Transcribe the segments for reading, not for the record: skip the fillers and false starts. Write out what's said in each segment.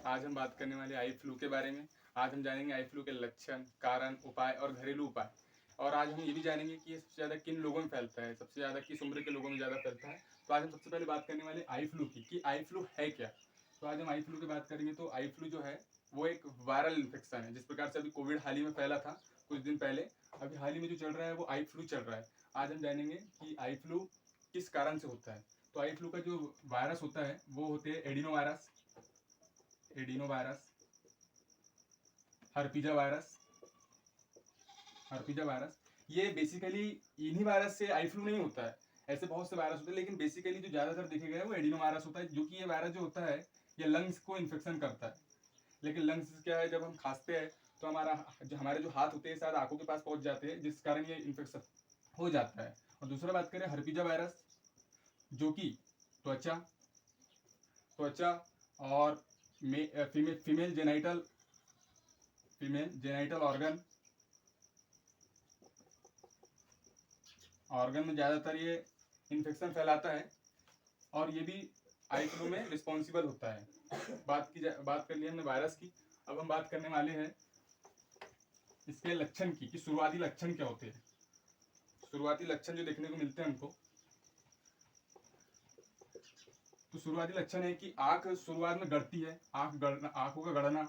आज हम बात करने वाले आई फ्लू के बारे में। आज हम जानेंगे आई फ्लू के लक्षण, कारण, उपाय और घरेलू उपाय। और आज हम ये भी जानेंगे कि ये सबसे ज़्यादा किन लोगों में फैलता है, सबसे ज़्यादा किस उम्र के लोगों में ज़्यादा फैलता है। तो आज हम सबसे पहले बात करने वाले आई फ्लू की, कि आई फ्लू है क्या। तो आज हम आई फ्लू की बात करेंगे। तो आई फ्लू जो है वो एक वायरल इन्फेक्शन है। जिस प्रकार से अभी कोविड हाल ही में फैला था कुछ दिन पहले, अभी हाल ही में जो चल रहा है वो आई फ्लू चल रहा है। आज हम जानेंगे कि आई फ्लू किस कारण से होता है। तो आई फ्लू का जो वायरस होता है वो होते हैं एडिनो वायरस, हर्पिजा वायरस। ये बेसिकली इन्हीं वायरस से आई फ्लू नहीं होता है, ऐसे बहुत से वायरस होते हैं, लेकिन बेसिकली जो ज़्यादातर देखे गए वो एडिनो वायरस होता है। जो कि ये वायरस जो होता है ये लंग्स को इन्फेक्शन करता है। लेकिन लंग्स क्या है, जब हम खांसते हैं तो हमारे जो हाथ होते हैं शायद आंखों के पास पहुंच जाते हैं, जिस कारण ये इन्फेक्शन हो जाता है। और दूसरा बात करें हर्पिजा वायरस, जो कि त्वचा त्वचा और फीमेल जेनाइटल ऑर्गन में ज़्यादातर ये इन्फेक्शन फैलाता है, और ये भी आई फ्लू में रिस्पॉन्सिबल होता है। बात कर ली हमने वायरस की। अब हम बात करने वाले हैं इसके लक्षण की, कि शुरुआती लक्षण क्या होते हैं। शुरुआती लक्षण जो देखने को मिलते हैं हमको, तो शुरुआती लक्षण है कि आंख शुरुआत में गड़ती है, आंखों का गड़ना,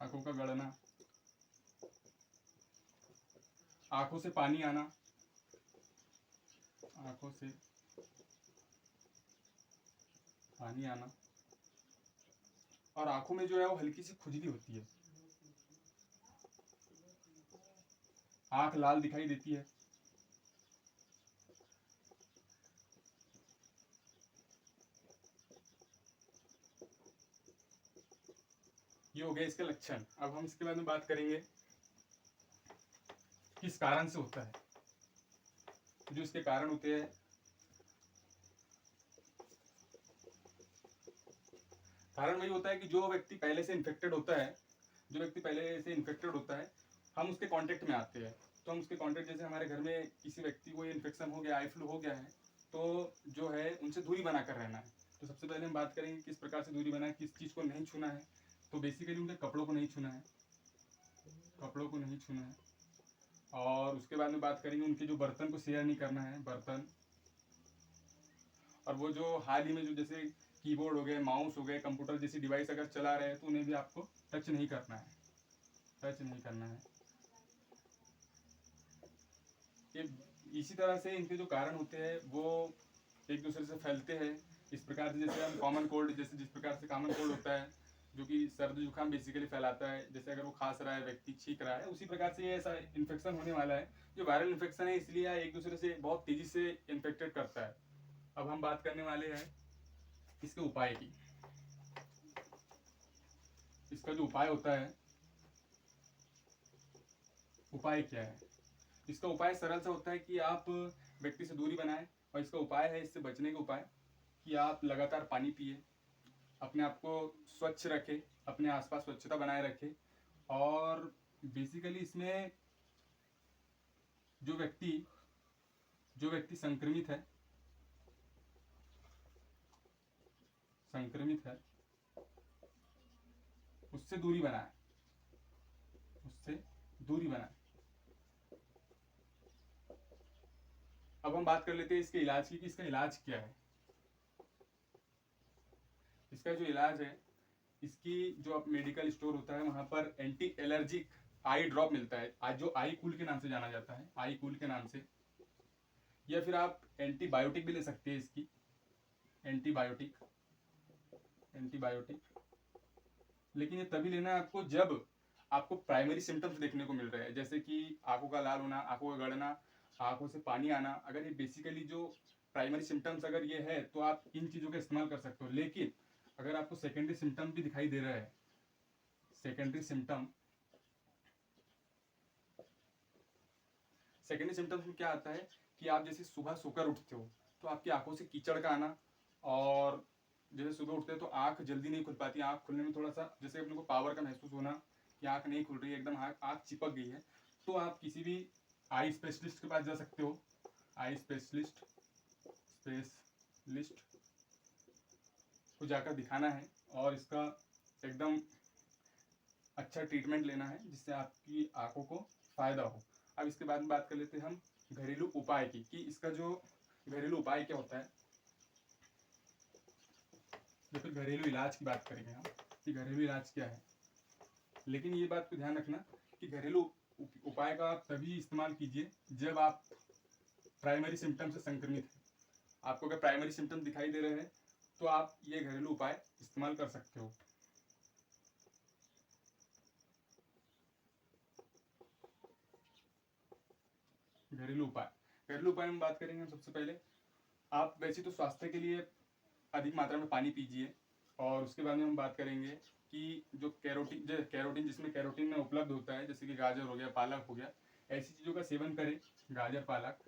आंखों से पानी आना, और आंखों में जो है वो हल्की सी खुजली होती है, आंख लाल दिखाई देती है। ये हो गए इसके लक्षण। अब हम इसके बारे में बात करेंगे किस कारण से होता है। जो इसके कारण होते हैं, कारण वही होता है कि जो व्यक्ति पहले से इन्फेक्टेड होता है, हम उसके कांटेक्ट में आते हैं। तो हम उसके कांटेक्ट, जैसे हमारे घर में किसी व्यक्ति को ये इन्फेक्शन हो गया, आई फ्लू हो गया है, तो जो है उनसे दूरी बनाकर रहना है। तो सबसे पहले हम बात करेंगे किस प्रकार से दूरी बनाए, किस चीज़ को नहीं छूना है। तो बेसिकली उनके कपड़ों को नहीं छूना है। और उसके बाद में बात करेंगे उनके जो बर्तन को शेयर नहीं करना है, बर्तन। और वो जो हाल ही में जो जैसे कीबोर्ड हो गए, माउस हो गए, कंप्यूटर जैसी डिवाइस अगर चला रहे हैं तो उन्हें भी आपको टच नहीं करना है। ये इसी तरह से इनके जो कारण होते हैं वो एक दूसरे से फैलते हैं। इस प्रकार से जैसे हम कॉमन कोल्ड, जिस प्रकार से कॉमन कोल्ड होता है जो कि सर्दी जुकाम बेसिकली फैलाता है, जैसे अगर वो खांस रहा है, व्यक्ति छींक रहा है, उसी प्रकार से ये ऐसा इन्फेक्शन होने वाला है जो वायरल इन्फेक्शन है, इसलिए एक दूसरे से बहुत तेजी से इन्फेक्टेड करता है। अब हम बात करने वाले हैं इसके उपाय की। इसका जो उपाय होता है, उपाय क्या है। इसका उपाय सरल सा होता है कि आप व्यक्ति से दूरी बनाएं। और इसका उपाय है, इससे बचने का उपाय, कि आप लगातार पानी पिए, अपने आप को स्वच्छ रखें, अपने आसपास स्वच्छता बनाए रखें। और बेसिकली इसमें जो व्यक्ति संक्रमित है उससे दूरी बनाए। अब हम बात कर लेते हैं इसके इलाज की, कि इसका इलाज क्या है। इसका जो इलाज है, इसकी जो आप मेडिकल स्टोर होता है वहां पर एंटी एलर्जिक आई ड्रॉप मिलता है, आज जो आई कूल के नाम से जाना जाता है, आई कूल के नाम से। या फिर आप एंटीबायोटिक भी ले सकते हैं इसकी, एंटीबायोटिक। लेकिन ये तभी लेना है आपको जब आपको प्राइमरी सिम्टम्स देखने को मिल रहे हैं, जैसे कि आंखों का लाल होना, आंखों का गड़ना, आंखों से पानी आना। अगर ये बेसिकली जो प्राइमरी सिम्टम्स अगर ये है तो आप इन चीज़ों का इस्तेमाल कर सकते हो। लेकिन अगर आपको सेकेंडरी सिम्टम भी दिखाई दे रहा है, सेकेंडरी सिम्टम्स में क्या आता है कि आप जैसे सुबह सोकर उठते हो तो आपकी आंखों से कीचड़ का आना, और जैसे सुबह उठते हैं तो आंख जल्दी नहीं खुल पाती, आंख खुलने में थोड़ा सा जैसे अपने को पावर का महसूस होना, कि आंख नहीं खुल रही है, एकदम आंख चिपक गई है। तो आप किसी भी आई स्पेशलिस्ट के पास जा सकते हो। आई स्पेशलिस्ट को जाकर दिखाना है। और इसका एकदम अच्छा ट्रीटमेंट लेना है जिससे आपकी आंखों को फ़ायदा हो। अब इसके बाद में बात कर लेते हैं हम घरेलू उपाय की, कि इसका जो घरेलू उपाय क्या होता है, या फिर घरेलू इलाज की बात करेंगे हम कि घरेलू इलाज क्या है। लेकिन ये बात को ध्यान रखना कि घरेलू उपाय का आप तभी इस्तेमाल कीजिए जब आप प्राइमरी सिम्टम से संक्रमित हैं। आपको अगर प्राइमरी सिम्टम दिखाई दे रहे हैं तो आप ये घरेलू उपाय इस्तेमाल कर सकते हो। घरेलू उपाय में बात करेंगे हम सबसे पहले। आप वैसे तो स्वास्थ्य के लिए अधिक मात्रा में पानी पीजिए, और उसके बाद में हम बात करेंगे कि जो कैरोटीन जिसमें कैरोटीन में उपलब्ध होता है, जैसे कि गाजर हो गया, पालक हो गया, ऐसी चीज़ों का सेवन करें। गाजर, पालक,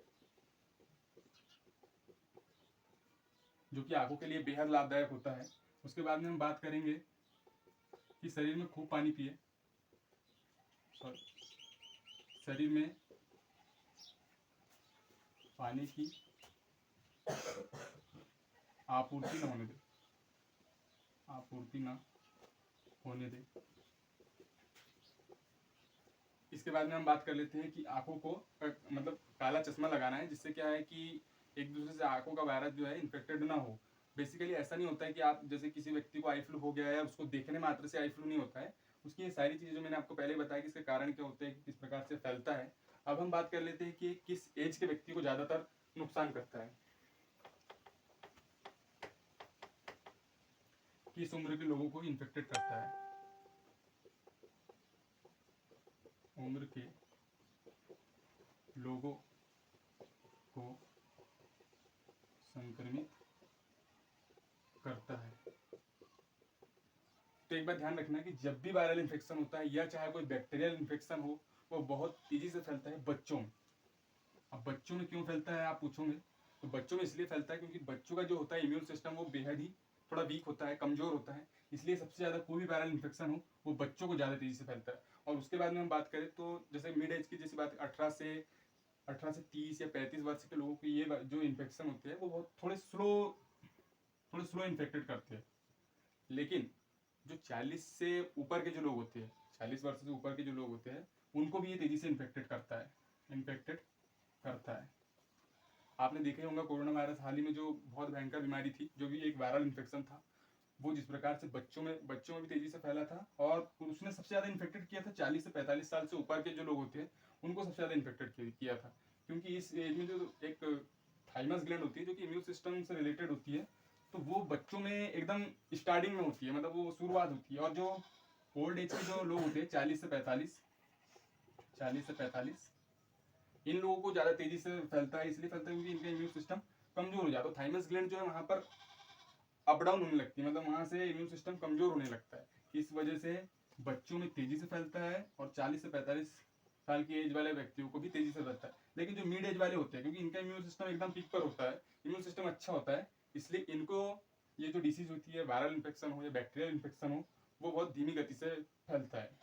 जो कि आंखों के लिए बेहद लाभदायक होता है। उसके बाद में हम बात करेंगे कि शरीर में खूब पानी पिए, शरीर में पानी की आपूर्ति न होने दे। इसके बाद में हम बात कर लेते हैं कि आंखों को मतलब काला चश्मा लगाना है, जिससे क्या है कि एक दूसरे से आंखों का वायरस जो है इन्फेक्टेड ना हो। बेसिकली ऐसा नहीं होता है कि आप जैसे किसी व्यक्ति को आई फ्लू हो गया है, उसको देखने मात्र से आई फ्लू नहीं होता है। उसकी ये सारी चीज़ें जो मैंने आपको पहले बताया कि इसके कारण क्या होते हैं, किस प्रकार से फैलता है। अब हम बात कर लेते हैं कि किस एज के व्यक्ति को ज़्यादातर नुकसान करता है। किस उम्र के लोगों को इन्फेक्टेड करता है? उम्र के लोगों को संक्रमित करता है। तो एक बात ध्यान रखना कि जब भी वायरल इन्फेक्शन होता है या चाहे कोई बैक्टीरियल इन्फेक्शन हो, वो बहुत तेजी से फैलता है बच्चों में। अब बच्चों में क्यों फैलता है आप पूछोगे, तो बच्चों में इसलिए फैलता है क्योंकि बच्चों का जो होता है इम्यून सिस्टम वो बेहद ही थोड़ा वीक होता है, कमजोर होता है। इसलिए सबसे ज़्यादा कोई भी वायरल इन्फेक्शन हो वो बच्चों को ज़्यादा तेजी से फैलता है। और उसके बाद में हम बात करें तो जैसे मिड एज की जैसी बात, 18 से 30 या 35 वर्ष के लोगों की ये जो इन्फेक्शन होते हैं वो बहुत थोड़े स्लो इन्फेक्टेड करते हैं। लेकिन जो 40 से ऊपर के जो लोग होते हैं, 40 वर्ष से ऊपर के जो लोग होते हैं, उनको भी ये तेजी से इन्फेक्टेड करता है। आपने देखा ही होगा कोरोना वायरस हाल ही में जो बहुत भयंकर बीमारी थी, जो भी एक वायरल इन्फेक्शन था, वो जिस प्रकार से बच्चों में भी तेजी से फैला था, और उसने सबसे ज़्यादा इन्फेक्टेड किया था 40 से 45 साल से ऊपर के जो लोग होते हैं, उनको सबसे ज़्यादा इन्फेक्टेड किया था। क्योंकि इस एज में जो एक थाइमस ग्लैंड होती है जो कि इम्यून सिस्टम से रिलेटेड होती है, तो वो बच्चों में एकदम स्टार्टिंग में होती है, मतलब वो शुरुआत होती है। और जो ओल्ड एज के जो लोग होते हैं 40 से 45, इन लोगों को ज़्यादा तेजी से फैलता है। इसलिए फैलता है क्योंकि इनका इम्यून सिस्टम कमजोर हो जाता है। थाइमस ग्लैंड जो है वहाँ पर अप डाउन होने लगती है, मतलब वहाँ से इम्यून सिस्टम कमजोर होने लगता है। इस वजह से बच्चों में तेजी से फैलता है, और 40 से 45 साल की एज वाले व्यक्तियों को भी तेजी से फैलता है। लेकिन जो मिड एज वाले होते हैं, क्योंकि इनका इम्यून सिस्टम एकदम पीक पर होता है, इम्यून सिस्टम अच्छा होता है, इसलिए इनको ये जो डिसीज होती है, वायरल इन्फेक्शन हो या बैक्टीरियल इन्फेक्शन हो, वो बहुत धीमी गति से फैलता है।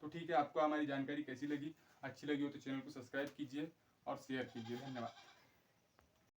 तो ठीक है, आपको हमारी जानकारी कैसी लगी? अच्छी लगी हो तो चैनल को सब्सक्राइब कीजिए और शेयर कीजिए। धन्यवाद।